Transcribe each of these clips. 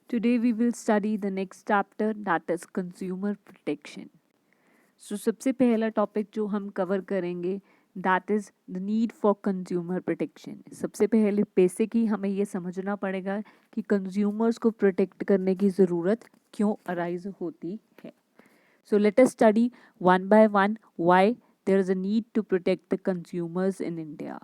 Today we will study the next chapter, that is consumer protection. So सबसे पहला topic जो हम cover करेंगे that is the need for consumer protection. सबसे पहले बेसिक ही हमें ये समझना पड़ेगा कि कंज्यूमर्स को प्रोटेक्ट करने की ज़रूरत क्यों अराइज होती है. So let us study one by one why there is a need to protect the consumers in India.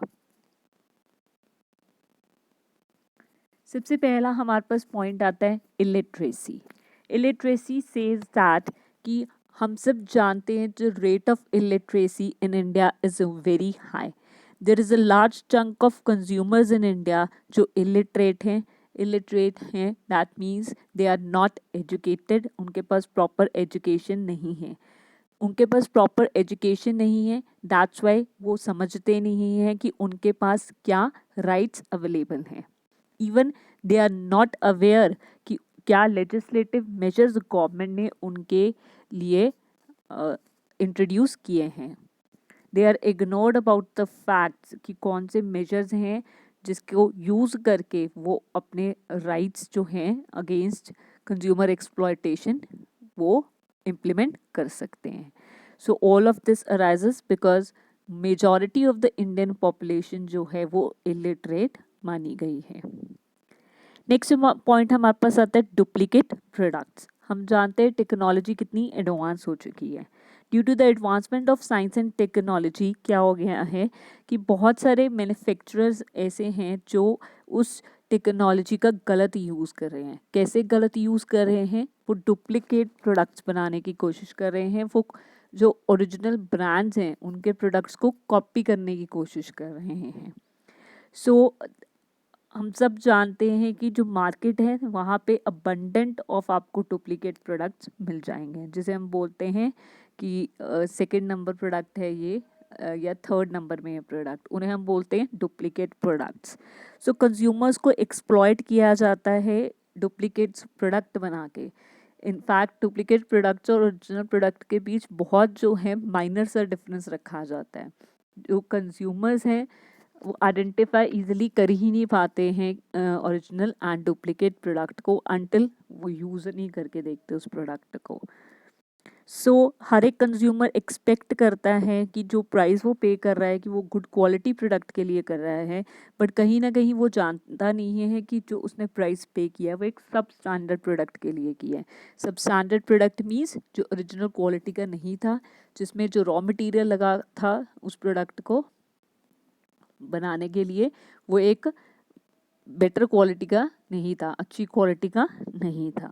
सबसे पहला हमारे पास पॉइंट आता है इलिटरेसी. इलिटरेसी सेज दैट कि हम सब जानते हैं जो rate of illiteracy in India is very high. There is a large chunk of consumers in India जो इलिटरेट हैं that means they are not educated. उनके पास प्रॉपर एजुकेशन नहीं है. उनके पास प्रॉपर एजुकेशन नहीं है दैट्स वाई वो समझते नहीं हैं कि उनके पास क्या राइट्स अवेलेबल हैं. Even they are not aware कि क्या लेजिस्लेटिव मेजर्स गवर्नमेंट ने उनके लिए इंट्रोड्यूस किए हैं. They are ignored about the facts कि कौन से मेजर्स हैं जिसको यूज़ करके वो अपने राइट्स जो हैं अगेंस्ट कंज्यूमर एक्सप्लॉयटेशन वो इम्प्लीमेंट कर सकते हैं. So all of this arises because majority of the Indian population जो है वो इलिटरेट मानी गई है. नेक्स्ट पॉइंट हमारे पास आता है डुप्लीकेट प्रोडक्ट्स. हम जानते हैं टेक्नोलॉजी कितनी एडवांस हो चुकी है. Due to the advancement of science and technology क्या हो गया है कि बहुत सारे मैन्युफैक्चरर्स ऐसे हैं जो उस टेक्नोलॉजी का गलत यूज़ कर रहे हैं. कैसे गलत यूज़ कर रहे हैं? वो डुप्लीकेट प्रोडक्ट्स बनाने की कोशिश कर रहे हैं. वो जो ओरिजिनल ब्रांड्स हैं उनके प्रोडक्ट्स को कॉपी करने की कोशिश कर रहे हैं. सो हम सब जानते हैं कि जो मार्केट है वहाँ पे अबंडेंट ऑफ आपको डुप्लीकेट प्रोडक्ट्स मिल जाएंगे. जिसे हम बोलते हैं कि सेकंड नंबर प्रोडक्ट है ये या थर्ड नंबर में है प्रोडक्ट, उन्हें हम बोलते हैं डुप्लीकेट प्रोडक्ट्स. सो कंज्यूमर्स को एक्सप्लॉइट किया जाता है डुप्लीकेट्स प्रोडक्ट बना के. इनफैक्ट डुप्लीकेट प्रोडक्ट्स और ओरिजिनल प्रोडक्ट के बीच बहुत जो है माइनर सा डिफरेंस रखा जाता है. जो कंज्यूमर्स हैं वो आइडेंटिफाई इजीली कर ही नहीं पाते हैं ओरिजिनल एंड डुप्लीकेट प्रोडक्ट को अनटिल वो यूज़ नहीं करके देखते उस प्रोडक्ट को. सो हर एक कंज्यूमर एक्सपेक्ट करता है कि जो प्राइस वो पे कर रहा है कि वो गुड क्वालिटी प्रोडक्ट के लिए कर रहा है, बट कहीं ना कहीं वो जानता नहीं है कि जो उसने प्राइस पे किया वो एक सब स्टैंडर्ड प्रोडक्ट के लिए किया है. सब स्टैंडर्ड प्रोडक्ट मीन्स जो ओरिजिनल क्वालिटी का नहीं था, जिसमें जो रॉ मटेरियल लगा था उस प्रोडक्ट को बनाने के लिए वो एक बेटर क्वालिटी का नहीं था, अच्छी क्वालिटी का नहीं था.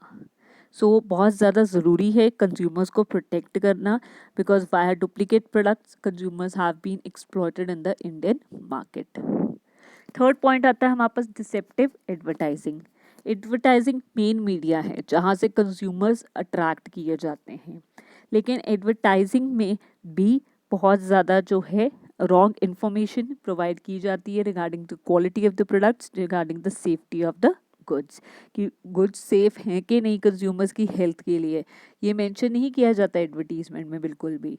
सो बहुत ज़्यादा ज़रूरी है कंज्यूमर्स को प्रोटेक्ट करना because via duplicate products consumers have been exploited in the Indian market. Third point आता है हमारे पास deceptive advertising. Advertising main media है जहाँ से कंज्यूमर्स अट्रैक्ट किए जाते हैं, लेकिन एडवर्टाइजिंग में भी बहुत ज़्यादा जो है रॉन्ग इन्फॉर्मेशन प्रोवाइड की जाती है regarding the quality of the products, regarding the safety of the goods, कि गुड्स सेफ हैं कि नहीं कंज्यूमर्स की हेल्थ के लिए. ये मेंशन नहीं किया जाता एडवर्टीजमेंट में बिल्कुल भी.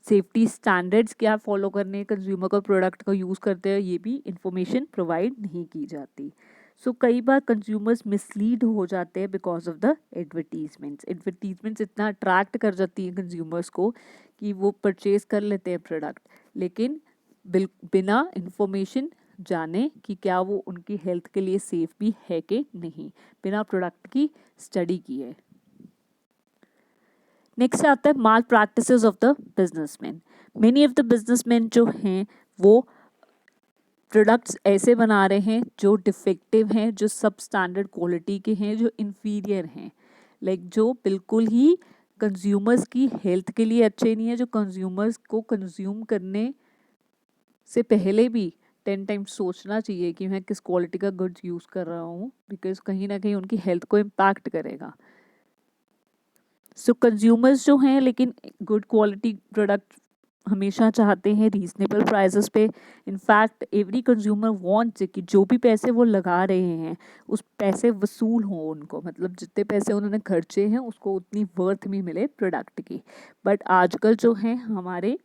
सेफ्टी स्टैंडर्ड्स क्या फॉलो करने कंज्यूमर को प्रोडक्ट को यूज़ करते हैं ये भी इंफॉर्मेशन प्रोवाइड नहीं की जाती. सो कई बार कंज्यूमर्स मिसलीड हो जाते हैं because of the advertisements. Advertisements इतना अट्रैक्ट कर जाती हैं कंज्यूमर्स को कि वो परचेज कर लेते हैं प्रोडक्ट, लेकिन बिना इंफॉर्मेशन जाने कि क्या वो उनकी हेल्थ के लिए सेफ भी है कि नहीं, बिना प्रोडक्ट की स्टडी किए. नेक्स्ट आता है malpractices of the businessman. Many of the businessman जो हैं वो प्रोडक्ट्स ऐसे बना रहे हैं जो डिफेक्टिव हैं, जो सब स्टैंडर्ड क्वालिटी के हैं, जो इन्फीरियर हैं, लाइक जो बिल्कुल ही कंज्यूमर्स की हेल्थ के लिए अच्छे नहीं है, जो कंज्यूमर्स को कंज्यूम करने से पहले भी 10 टाइम्स सोचना चाहिए कि मैं किस क्वालिटी का गुड्स यूज़ कर रहा हूँ बिकॉज कहीं ना कहीं उनकी हेल्थ को इम्पैक्ट करेगा. सो कंज्यूमर्स जो हैं लेकिन गुड क्वालिटी प्रोडक्ट हमेशा चाहते हैं रीजनेबल प्राइसेस पे. इनफैक्ट एवरी कंज्यूमर वांट्स कि जो भी पैसे वो लगा रहे हैं उस पैसे वसूल हो उनको, मतलब जितने पैसे उन्होंने खर्चे हैं उसको उतनी वर्थ भी मिले प्रोडक्ट की. बट आजकल जो हैं हमारे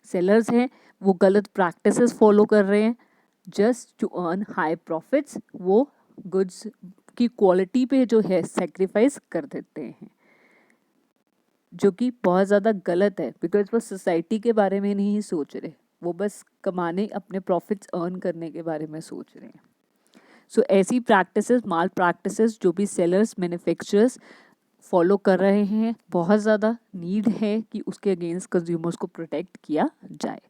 सेलर्स हैं वो गलत प्रैक्टिसेस फॉलो कर रहे हैं just to earn high profits. वो गुड्स की क्वालिटी पे जो है सेक्रीफाइस कर देते हैं, जो कि बहुत ज़्यादा गलत है, बिकॉज वो सोसाइटी के बारे में नहीं सोच रहे, वो बस कमाने, अपने प्रॉफिट्स अर्न करने के बारे में सोच रहे हैं। सो ऐसी प्रैक्टिसेस, माल प्रैक्टिसेस जो भी सेलर्स, मैन्युफैक्चरर्स फॉलो कर रहे हैं, बहुत ज़्यादा नीड है कि उसके अगेंस्ट कंज्यूमर्स को प्रोटेक्ट किया जाए।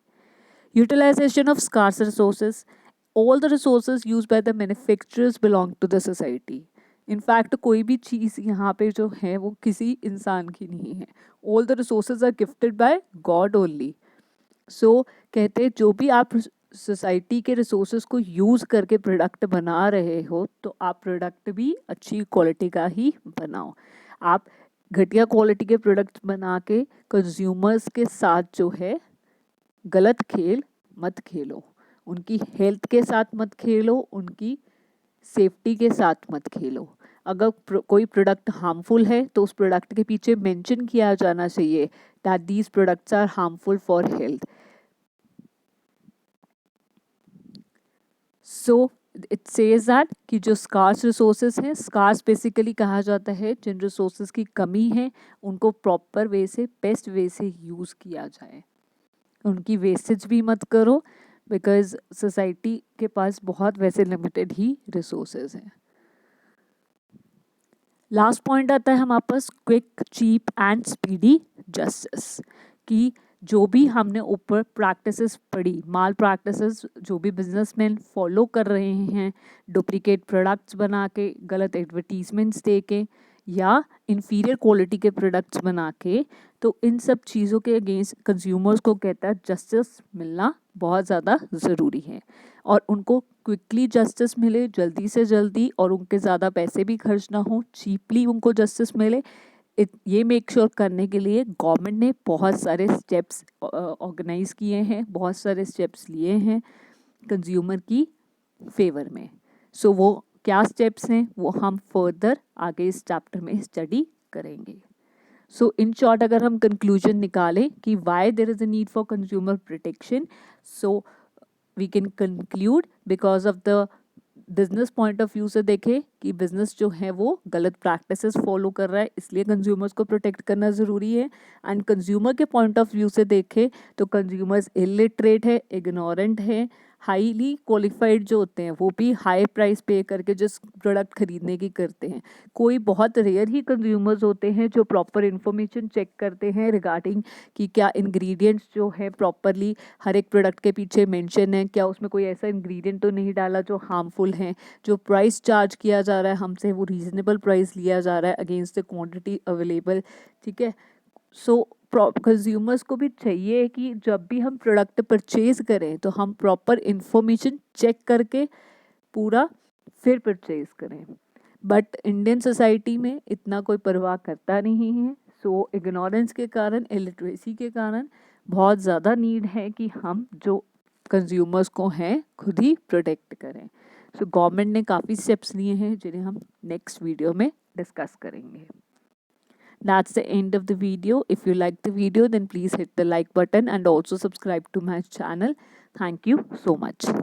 Utilization of scarce resources, all the resources use by the manufacturers belong to the society. In fact कोई भी चीज़ यहाँ पे जो है वो किसी इंसान की नहीं है, all the resources are gifted by God only. So कहते हैं जो भी आप सोसाइटी के रिसोर्सेज को यूज़ करके प्रोडक्ट बना रहे हो, तो आप प्रोडक्ट भी अच्छी क्वालिटी का ही बनाओ। आप घटिया क्वालिटी के प्रोडक्ट्स बना के कंज्यूमर्स के साथ जो है गलत खेल मत खेलो, उनकी हेल्थ के साथ मत खेलो, उनकी सेफ्टी के साथ मत खेलो। अगर कोई प्रोडक्ट हार्मफुल है तो उस प्रोडक्ट के पीछे मेंशन किया जाना चाहिए that these products are harmful for health. So it says that कि जो स्कार्स रिसोर्सेज हैं, स्कार्स बेसिकली कहा जाता है जिन रिसोर्सेज की कमी है, उनको प्रॉपर वे से, बेस्ट वे से यूज़ किया जाए, उनकी वेस्टेज भी मत करो, बिकॉज सोसाइटी के पास बहुत वैसे लिमिटेड ही रिसोर्सेज हैं। लास्ट पॉइंट आता है हमारे पास quick, cheap and speedy justice, कि जो भी हमने ऊपर प्रैक्टिसेस पढ़ी, माल प्रैक्टिसेस जो भी बिजनेसमैन फॉलो कर रहे हैं, डुप्लीकेट प्रोडक्ट्स बना के, गलत एडवर्टीजमेंट्स दे के या इन्फीरियर क्वालिटी के प्रोडक्ट्स बना के, तो इन सब चीज़ों के अगेंस्ट कंज्यूमर्स को कहता है जस्टिस मिलना बहुत ज़्यादा ज़रूरी है, और उनको क्विकली जस्टिस मिले, जल्दी से जल्दी, और उनके ज़्यादा पैसे भी खर्च ना हो, चीपली उनको जस्टिस मिले। ये मेक श्योर करने के लिए गवर्नमेंट ने बहुत सारे स्टेप्स ऑर्गेनाइज किए हैं, बहुत सारे स्टेप्स लिए हैं कंज्यूमर की फेवर में। सो वो क्या स्टेप्स हैं वो हम फर्दर आगे इस चैप्टर में स्टडी करेंगे। सो इन शॉर्ट अगर हम कंक्लूजन निकालें कि why there is a need for consumer protection, so we can conclude because of the business point of view से देखें कि बिजनेस जो है वो गलत प्रैक्टिसेस फॉलो कर रहा है, इसलिए कंज्यूमर्स को प्रोटेक्ट करना ज़रूरी है। एंड कंज्यूमर के पॉइंट ऑफ व्यू से देखें तो कंज्यूमर्स इलिटरेट है, इग्नोरेंट है, हाईली क्वालिफाइड जो होते हैं वो भी हाई प्राइस पे करके जिस प्रोडक्ट खरीदने की करते हैं। कोई बहुत रेयर ही कंज्यूमर्स होते हैं जो प्रॉपर इन्फॉर्मेशन चेक करते हैं रिगार्डिंग कि क्या इंग्रेडिएंट्स जो है प्रॉपरली हर एक प्रोडक्ट के पीछे मेंशन है, क्या उसमें कोई ऐसा इंग्रेडिएंट तो नहीं डाला जो हार्मफुल है, जो प्राइस चार्ज किया जा रहा है हमसे वो रीज़नेबल प्राइस लिया जा रहा है अगेंस्ट द क्वांटिटी अवेलेबल। ठीक है, सो कंज्यूमर्स को भी चाहिए कि जब भी हम प्रोडक्ट परचेज करें तो हम प्रॉपर इंफॉर्मेशन चेक करके पूरा फिर परचेज करें, बट इंडियन सोसाइटी में इतना कोई परवाह करता नहीं है। सो इग्नोरेंस के कारण, इलिटरेसी के कारण बहुत ज़्यादा नीड है कि हम जो कंज्यूमर्स को हैं खुद ही प्रोटेक्ट करें। सो गवर्नमेंट ने काफ़ी स्टेप्स लिए हैं जिन्हें हम नेक्स्ट वीडियो में डिस्कस करेंगे। That's the end of the video. If you like the video, then please hit the like button and also subscribe to my channel. Thank you so much.